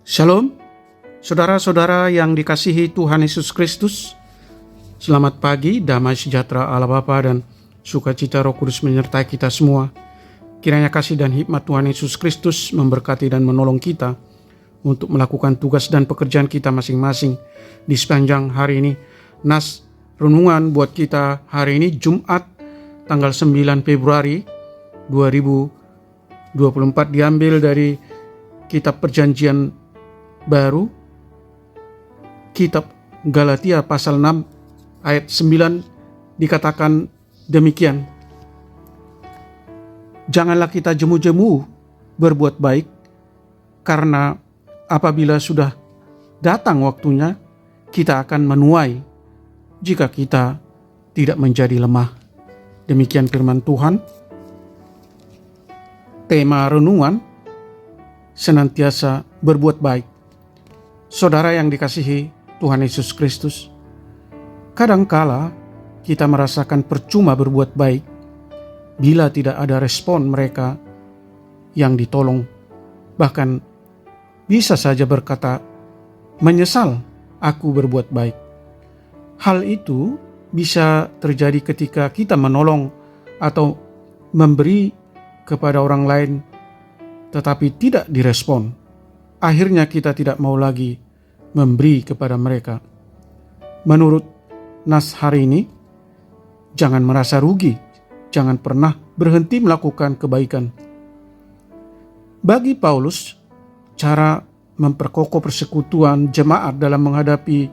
Shalom, saudara-saudara yang dikasihi Tuhan Yesus Kristus. Selamat pagi, damai sejahtera Allah Bapa dan sukacita Roh Kudus menyertai kita semua. Kiranya kasih dan hikmat Tuhan Yesus Kristus memberkati dan menolong kita untuk melakukan tugas dan pekerjaan kita masing-masing di sepanjang hari ini. Nas renungan buat kita hari ini Jumat tanggal 9 Februari 2024 diambil dari Kitab Perjanjian Baru, Kitab Galatia pasal 6 ayat 9 dikatakan demikian. Janganlah kita jemu-jemu berbuat baik, karena apabila sudah datang waktunya, kita akan menuai jika kita tidak menjadi lemah. Demikian firman Tuhan. Tema renungan, senantiasa berbuat baik. Saudara yang dikasihi Tuhan Yesus Kristus, kadangkala kita merasakan percuma berbuat baik bila tidak ada respon mereka yang ditolong. Bahkan bisa saja berkata, menyesal aku berbuat baik. Hal itu bisa terjadi ketika kita menolong atau memberi kepada orang lain tetapi tidak direspon. Akhirnya kita tidak mau lagi memberi kepada mereka. Menurut nas hari ini, jangan merasa rugi, jangan pernah berhenti melakukan kebaikan. Bagi Paulus, cara memperkokoh persekutuan jemaat dalam menghadapi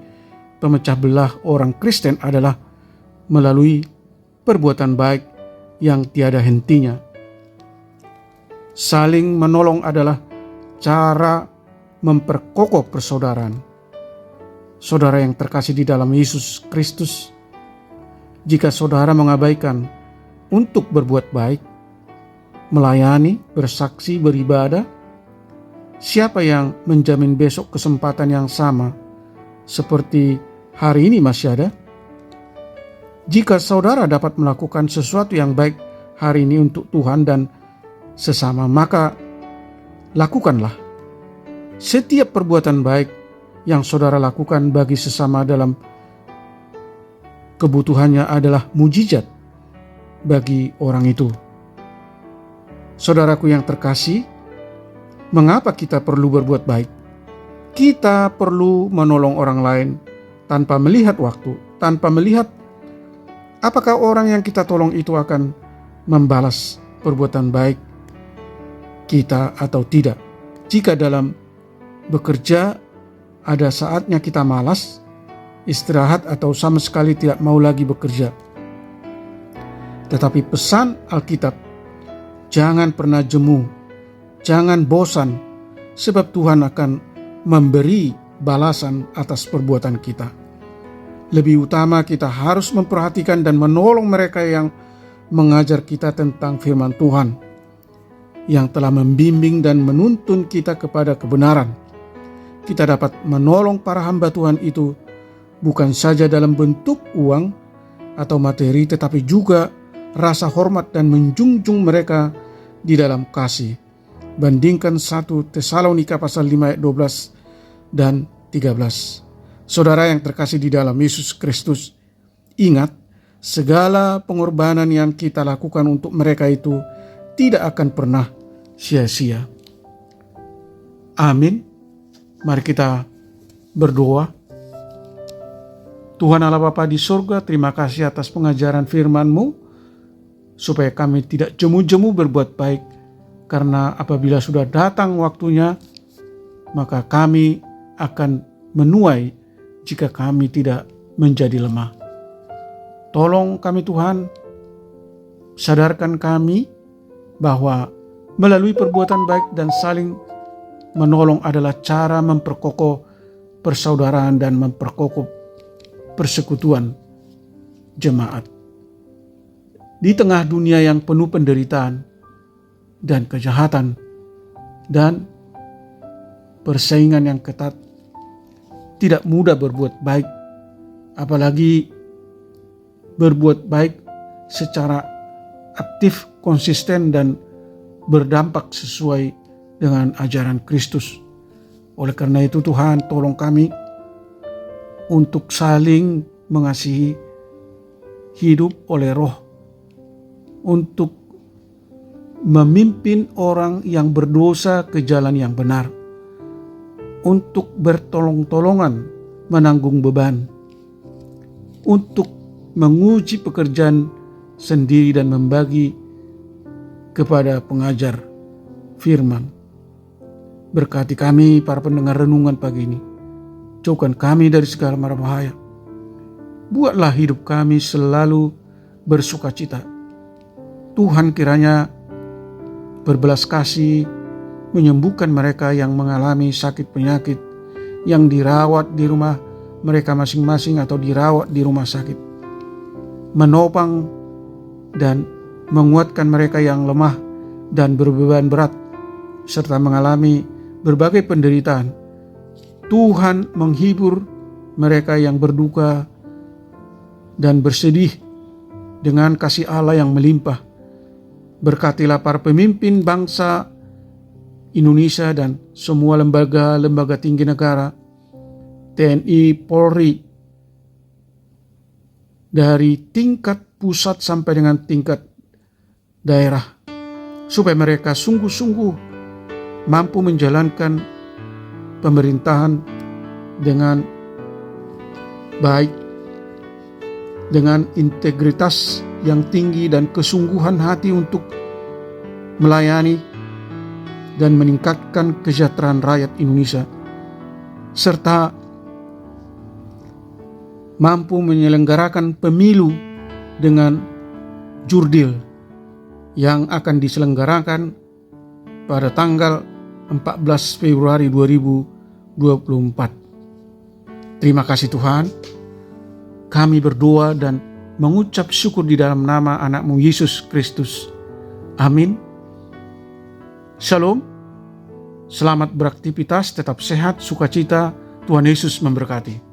pemecah belah orang Kristen adalah melalui perbuatan baik yang tiada hentinya. Saling menolong adalah cara memperkokoh persaudaraan. Saudara yang terkasih di dalam Yesus Kristus, jika saudara mengabaikan untuk berbuat baik, melayani, bersaksi, beribadah, siapa yang menjamin besok kesempatan yang sama seperti hari ini masih ada? Jika saudara dapat melakukan sesuatu yang baik hari ini untuk Tuhan dan sesama, maka lakukanlah. Setiap perbuatan baik yang saudara lakukan bagi sesama dalam kebutuhannya adalah mujizat bagi orang itu. Saudaraku yang terkasih, mengapa kita perlu berbuat baik? Kita perlu menolong orang lain tanpa melihat waktu, tanpa melihat apakah orang yang kita tolong itu akan membalas perbuatan baik kita atau tidak. Jika dalam bekerja ada saatnya kita malas, istirahat atau sama sekali tidak mau lagi bekerja. Tetapi pesan Alkitab, jangan pernah jemu, jangan bosan, sebab Tuhan akan memberi balasan atas perbuatan kita. Lebih utama kita harus memperhatikan dan menolong mereka yang mengajar kita tentang firman Tuhan, yang telah membimbing dan menuntun kita kepada kebenaran. Kita dapat menolong para hamba Tuhan itu bukan saja dalam bentuk uang atau materi, tetapi juga rasa hormat dan menjunjung mereka di dalam kasih. Bandingkan 1 Tesalonika pasal 5 ayat 12 dan 13. Saudara yang terkasih di dalam Yesus Kristus, ingat, segala pengorbanan yang kita lakukan untuk mereka itu tidak akan pernah sia-sia. Amin. Mari kita berdoa. Tuhan Allah Bapa di surga, terima kasih atas pengajaran firman-Mu, supaya kami tidak jemu-jemu berbuat baik, karena apabila sudah datang waktunya, maka kami akan menuai jika kami tidak menjadi lemah. Tolong kami Tuhan, sadarkan kami bahwa melalui perbuatan baik dan saling menolong adalah cara memperkokoh persaudaraan dan memperkokoh persekutuan jemaat. Di tengah dunia yang penuh penderitaan dan kejahatan dan persaingan yang ketat, tidak mudah berbuat baik, apalagi berbuat baik secara aktif, konsisten, dan berdampak sesuai dengan ajaran Kristus. Oleh karena itu Tuhan, tolong kami untuk saling mengasihi, hidup oleh Roh, untuk memimpin orang yang berdosa ke jalan yang benar, untuk bertolong-tolongan menanggung beban, untuk menguji pekerjaan sendiri dan membagi kepada pengajar firman. Berkati kami para pendengar renungan pagi ini. Jauhkan kami dari segala mara bahaya. Buatlah hidup kami selalu bersukacita. Tuhan kiranya berbelas kasih menyembuhkan mereka yang mengalami sakit penyakit, yang dirawat di rumah mereka masing-masing atau dirawat di rumah sakit. Menopang dan menguatkan mereka yang lemah dan berbeban berat, serta mengalami berbagai penderitaan. Tuhan menghibur mereka yang berduka dan bersedih dengan kasih Allah yang melimpah. Berkatilah para pemimpin bangsa Indonesia dan semua lembaga-lembaga tinggi negara, TNI, Polri, dari tingkat pusat sampai dengan tingkat daerah, supaya mereka sungguh-sungguh mampu menjalankan pemerintahan dengan baik, dengan integritas yang tinggi dan kesungguhan hati untuk melayani dan meningkatkan kesejahteraan rakyat Indonesia, serta mampu menyelenggarakan pemilu dengan jurdil yang akan diselenggarakan pada tanggal 14 Februari 2024. Terima kasih Tuhan. Kami berdoa dan mengucap syukur di dalam nama anak-Mu Yesus Kristus. Amin. Shalom. Selamat beraktivitas, tetap sehat, sukacita. Tuhan Yesus memberkati.